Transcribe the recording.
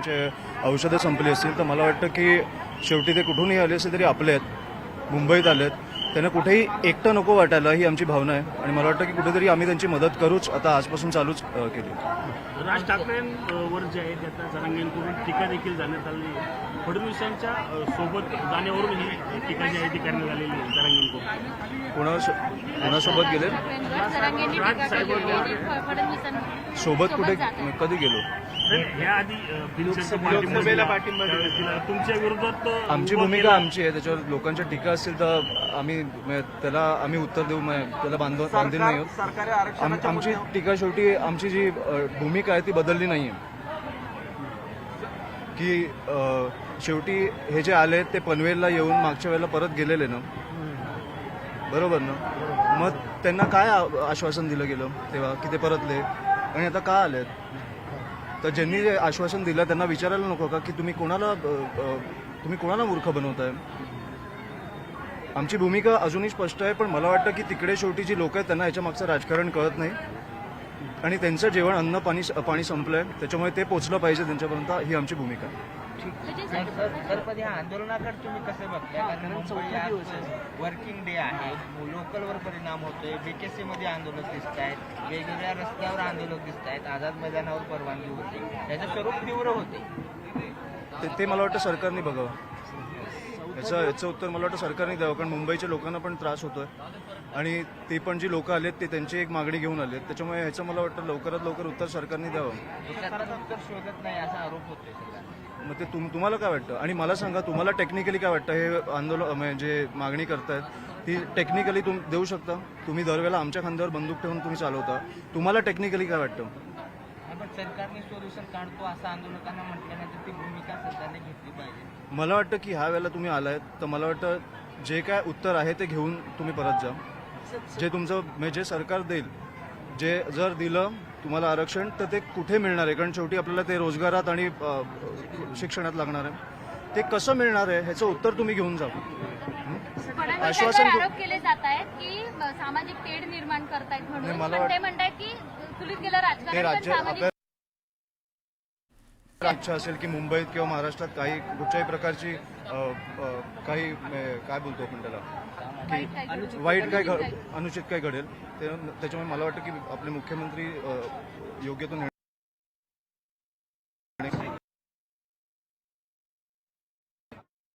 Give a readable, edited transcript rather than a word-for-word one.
त्यांचे औषधं संपली असतील, तर मला वाटतं की शेवटी ते कुठूनही आले असे तरी आपले आहेत, मुंबईत आलेत, त्यांना कुठेही एकटं नको वाटायला, ही आमची भावना आहे. आणि मला वाटतं की कुठेतरी आम्ही त्यांची मदत करूच, आता आजपासून चालूच केली. राज ठाकरेंवर जे आहे त्याचा जरांगेंकडून टीका देखील जाण्यात आली आहे. फडणवीसांच्या सोबत जाण्यावरून ही टीका जी आहे ती करण्यात आलेली आहे जरांगेंकडून. कोणासोबत गेले? सोबत कुठे, कधी गेलो? ह्या आधी लोकसभेला पाठिंबा तुमच्या विरोधात आमची भूमिका आमची आहे, त्याच्यावर लोकांच्या टीका असतील तर त्याला आम्ही उत्तर देऊ, त्याला बांधील नाही होत. आमची टीका शेवटी आमची जी भूमिका आहे ती बदलली नाहीये की शेवटी हे जे आले ते पनवेलला येऊन मागच्या वेळेला परत गेलेले ना, बरोबर ना, मग त्यांना काय आश्वासन दिलं गेलं तेव्हा की ते परतले आणि आता का आलेत? तर ज्यांनी जे आश्वासन दिलं त्यांना विचारायला नको का की तुम्ही कोणाला मूर्ख बनवताय? आमची भूमिका अजूनही स्पष्ट आहे, पण मला वाटतं की तिकडे शेवटी जी लोक आहेत त्यांना याच्या मागचं राजकारण कळत नाही आणि त्यांचं जेवण अन्न पाणी संपलंय, त्याच्यामुळे ते पोचलं पाहिजे त्यांच्यापर्यंत, ही आमची भूमिका आहे. सर पण ह्या आंदोलनाकडे तुम्ही कसे बघताय? कारण वर्किंग डे आहे, लोकलवर परिणाम होतोय, बीकेसी मध्ये आंदोलक दिसत आहेत, वेगवेगळ्या रस्त्यावर आंदोलक दिसत आहेत, आझाद मैदानावर परवानगी होते, त्याचं स्वरूप तीव्र होते. ते मला वाटतं सरकारने बघावं, याचं उत्तर मला वाटतं सरकारने द्यावं, कारण मुंबईच्या लोकांना पण त्रास होतोय आणि ते पण जी लोक आलेत ते त्यांची एक मागणी घेऊन आलेत, त्याच्यामुळे ह्याचं मला वाटतं लवकरात लवकर उत्तर सरकारने द्यावं. उत्तर शोधत नाही असा आरोप होतोय. मग ते तुम्हाला काय वाटतं? आणि मला सांगा, तुम्हाला टेक्निकली काय वाटतं? हे आंदोलन म्हणजे मागणी करतायत ती टेक्निकली देऊ शकता? तुम्ही दरवेळेला आमच्या खांद्यावर बंदूक ठेवून तुम्ही चालवता, तुम्हाला टेक्निकली काय वाटतं? पण सरकारने सोल्युशन काढतो असं आंदोलकांना म्हटल्यानंतर ती भूमिका सरकारने घेतली पाहिजे. मला वाटतं की ह्या वेळेला तुम्ही आलायत तर मला वाटतं जे काय उत्तर आहे ते घेऊन तुम्ही परत जा. जे तुमचं म्हणजे जे सरकार देईल, जे जर दिलं तुम्हाला आरक्षण तर ते कुठे मिळणार आहे? कारण शेवटी आपल्याला ते रोजगारात आणि शिक्षणात लागणार आहे, ते कसं मिळणार आहे ह्याचं उत्तर तुम्ही घेऊन जा. आश्वासन आरोप केले जात आहेत की सामाजिक तेढ निर्माण करतायत म्हणून, पण ते म्हणतायत की चुलीत गेलं राजकारण. इच्छा असेल की मुंबईत किंवा महाराष्ट्रात काही कुठच्याही प्रकारची काही काय बोलतो आपण त्याला की वाईट काय अनुचित काय घडेल, त्याच्यामुळे मला वाटतं की आपले मुख्यमंत्री योग्य तो